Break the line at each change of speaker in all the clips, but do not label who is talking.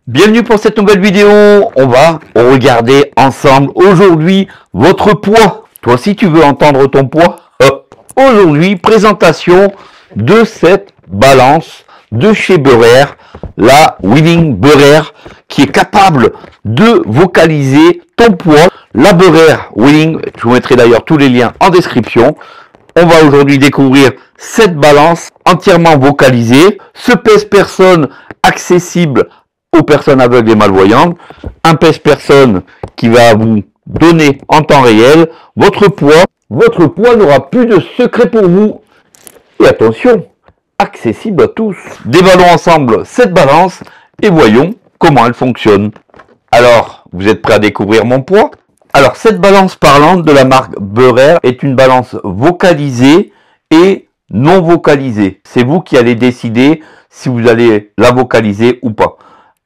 Bienvenue pour cette nouvelle vidéo. On va regarder ensemble aujourd'hui votre poids. Toi aussi tu veux entendre ton poids? Aujourd'hui, présentation de cette balance de chez Beurer, la Winning Beurer, qui est capable de vocaliser ton poids. La Beurer Winning, je vous mettrai d'ailleurs tous les liens en description. On va aujourd'hui découvrir cette balance entièrement vocalisée, ce pèse-personne accessible aux personnes aveugles et malvoyantes, un pèse-personne qui va vous donner en temps réel votre poids. Votre poids n'aura plus de secret pour vous. Et attention, accessible à tous. Déballons ensemble cette balance et voyons comment elle fonctionne. Alors, vous êtes prêts à découvrir mon poids? Alors, cette balance parlante de la marque Beurer est une balance vocalisée et non vocalisée. C'est vous qui allez décider si vous allez la vocaliser ou pas.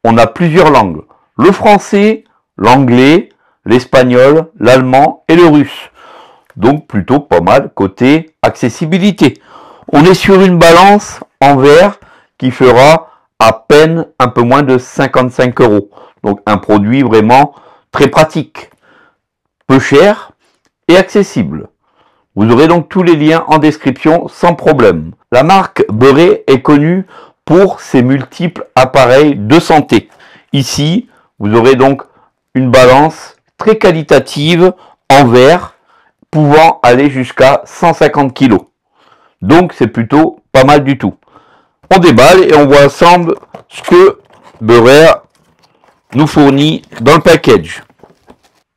On a plusieurs langues. Le français, l'anglais, l'espagnol, l'allemand et le russe. Donc plutôt pas mal côté accessibilité. On est sur une balance en verre qui fera à peine un peu moins de 55 €. Donc un produit vraiment très pratique, peu cher et accessible. Vous aurez donc tous les liens en description sans problème. La marque Beurer est connue pour ses multiples appareils de santé. Ici, vous aurez donc une balance très qualitative en verre pouvant aller jusqu'à 150 kg. Donc c'est plutôt pas mal du tout. On déballe et on voit ensemble ce que Beurer nous fournit dans le package.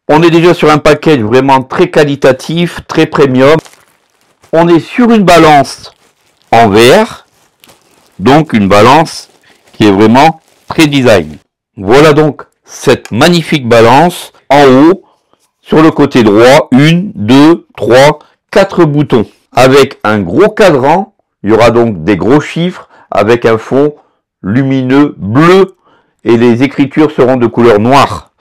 On est déjà sur un package vraiment très qualitatif, très premium. On est sur une balance en verre, donc une balance qui est vraiment très design. Voilà donc cette magnifique balance. En haut, sur le côté droit, 1, 2, 3, 4 boutons. Avec un gros cadran, il y aura donc des gros chiffres avec un fond lumineux bleu et les écritures seront de couleur noire.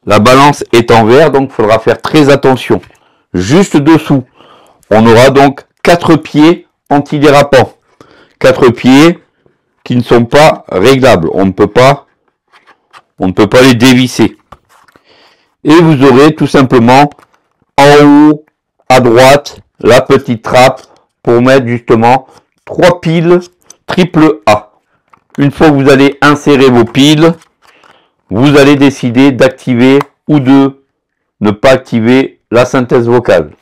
La balance est en verre, donc il faudra faire très attention. Juste dessous, on aura donc 4 pieds antidérapants. 4 pieds qui ne sont pas réglables. On ne peut pas les dévisser. Et vous aurez tout simplement en haut à droite la petite trappe pour mettre justement 3 piles triple A. Une fois que vous allez insérer vos piles, vous allez décider d'activer ou de ne pas activer la synthèse vocale.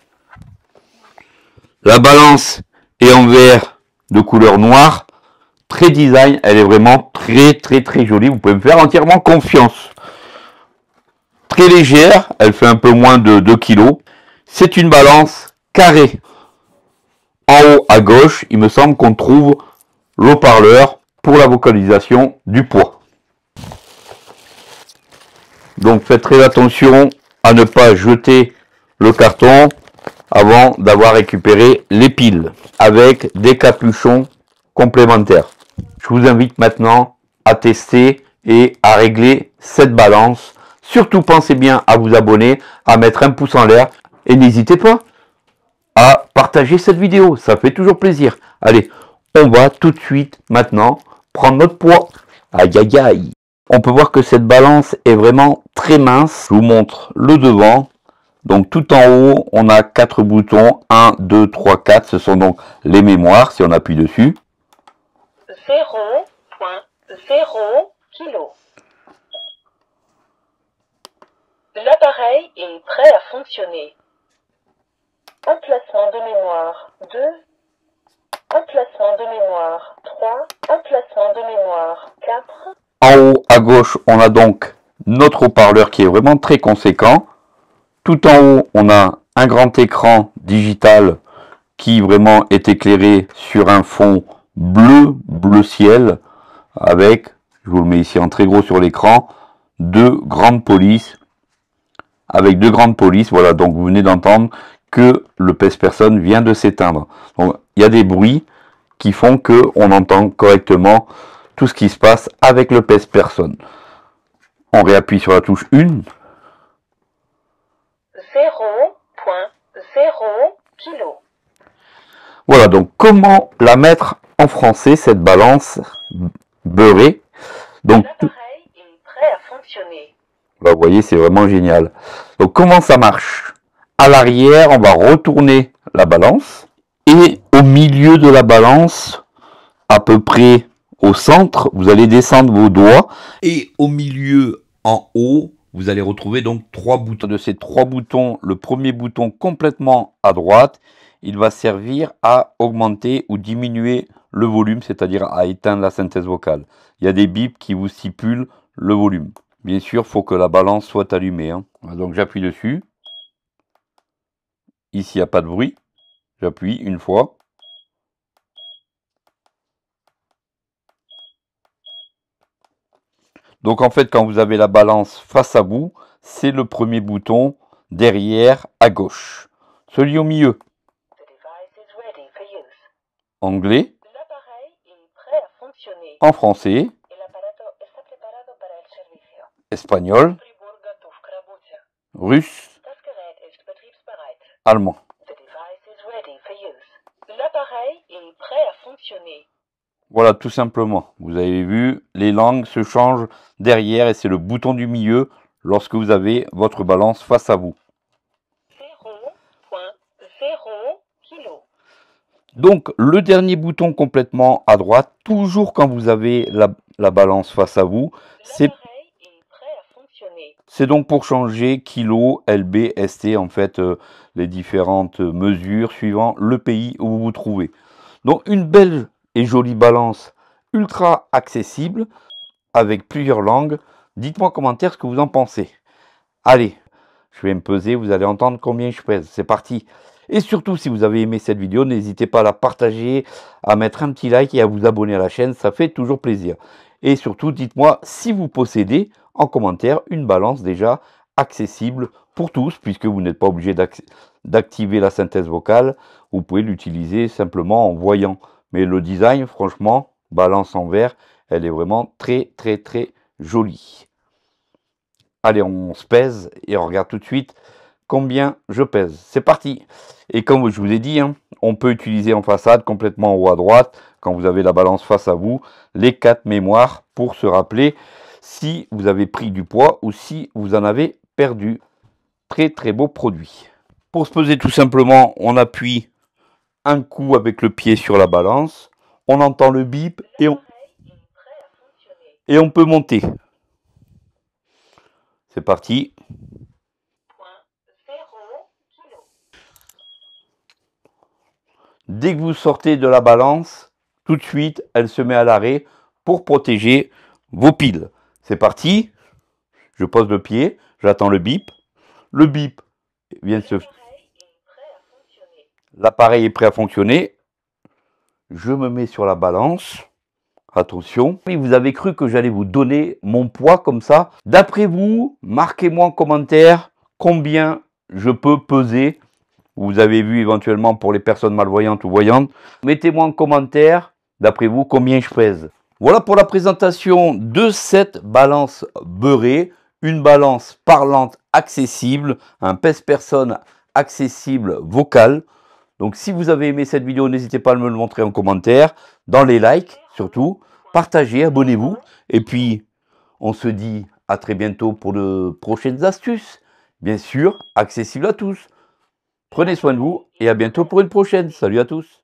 La balance est en verre de couleur noire, très design, elle est vraiment très jolie, vous pouvez me faire entièrement confiance. Très légère, elle fait un peu moins de 2 kg. C'est une balance carrée. En haut à gauche, il me semble qu'on trouve l'haut-parleur pour la vocalisation du poids. Donc faites très attention à ne pas jeter le carton avant d'avoir récupéré les piles avec des capuchons complémentaires. Je vous invite maintenant à tester et à régler cette balance. Surtout pensez bien à vous abonner, à mettre un pouce en l'air et n'hésitez pas à partager cette vidéo, ça fait toujours plaisir. Allez, on va tout de suite maintenant prendre notre poids. Aïe aïe aïe. On peut voir que cette balance est vraiment très mince. Je vous montre le devant. Donc tout en haut, on a 4 boutons. 1, 2, 3, 4. Ce sont donc les mémoires si on appuie dessus.
0,0 kg. L'appareil est prêt à fonctionner. Emplacement de mémoire 2. Emplacement de mémoire 3. Emplacement de mémoire 4.
En haut à gauche, on a donc notre haut-parleur qui est vraiment très conséquent. Tout en haut, on a un grand écran digital qui vraiment est éclairé sur un fond bleu ciel avec, je vous le mets ici en très gros sur l'écran, deux grandes polices. Avec deux grandes polices, voilà, donc vous venez d'entendre que le pèse-personne vient de s'éteindre. Donc il y a des bruits qui font qu'on entend correctement tout ce qui se passe avec le pèse-personne. On réappuie sur la touche 1.
0,0 kg.
Voilà, donc comment la mettre en français, cette balance beurrée. Donc voyez, c'est vraiment génial. Donc comment ça marche? À l'arrière, on va retourner la balance. Et au milieu de la balance, à peu près au centre, vous allez descendre vos doigts. Et au milieu, en haut, vous allez retrouver donc 3 boutons. De ces 3 boutons, le premier bouton complètement à droite, il va servir à augmenter ou diminuer le volume, c'est-à-dire à éteindre la synthèse vocale. Il y a des bips qui vous stipulent le volume. Bien sûr, il faut que la balance soit allumée, hein. Donc j'appuie dessus. Ici, il n'y a pas de bruit. J'appuie une fois. Donc en fait, quand vous avez la balance face à vous, c'est le premier bouton derrière à gauche. Celui au milieu. Anglais.
L'appareil est prêt à fonctionner.
En français.
El aparato está preparado para el servicio.
Espagnol.
Прибор готов к работе.
Russe.
Das Gerät ist betriebsbereit.
Allemand.
The device is ready for use. L'appareil est prêt à fonctionner.
Voilà, tout simplement. Vous avez vu, les langues se changent derrière et c'est le bouton du milieu lorsque vous avez votre balance face à vous.
0.0 kg.
Donc, le dernier bouton complètement à droite, toujours quand vous avez la balance face à vous, c'est
L'appareil est prêt à fonctionner.
C'est donc pour changer kilo, LB, ST, en fait, les différentes mesures suivant le pays où vous vous trouvez. Donc une belle et jolie balance ultra accessible avec plusieurs langues. Dites-moi en commentaire ce que vous en pensez. Allez, je vais me peser, vous allez entendre combien je pèse. C'est parti. Et surtout, si vous avez aimé cette vidéo, n'hésitez pas à la partager, à mettre un petit like et à vous abonner à la chaîne. Ça fait toujours plaisir. Et surtout, dites-moi si vous possédez en commentaire une balance déjà accessible pour tous, puisque vous n'êtes pas obligé d'activer la synthèse vocale. Vous pouvez l'utiliser simplement en voyant. Mais le design, franchement, balance en verre, elle est vraiment très jolie. Allez, on se pèse et on regarde tout de suite combien je pèse. C'est parti. Et comme je vous ai dit, hein, on peut utiliser en façade complètement en haut à droite, quand vous avez la balance face à vous, les 4 mémoires pour se rappeler si vous avez pris du poids ou si vous en avez perdu. Très beau produit. Pour se peser tout simplement, on appuie un coup avec le pied sur la balance, on entend le bip et on peut monter. C'est parti.
0 kg.
Dès que vous sortez de la balance, tout de suite, elle se met à l'arrêt pour protéger vos piles. C'est parti. Je pose le pied, j'attends le bip. Le bip vient de se... L'appareil est prêt à fonctionner. Je me mets sur la balance. Attention. Et vous avez cru que j'allais vous donner mon poids comme ça. D'après vous, marquez-moi en commentaire combien je peux peser. Vous avez vu éventuellement pour les personnes malvoyantes ou voyantes. Mettez-moi en commentaire, d'après vous, combien je pèse. Voilà pour la présentation de cette balance beurrée. Une balance parlante accessible, un pèse-personne accessible vocal. Donc si vous avez aimé cette vidéo, n'hésitez pas à me le montrer en commentaire, dans les likes surtout. Partagez, abonnez-vous. Et puis, on se dit à très bientôt pour de prochaines astuces. Bien sûr, accessibles à tous. Prenez soin de vous et à bientôt pour une prochaine. Salut à tous.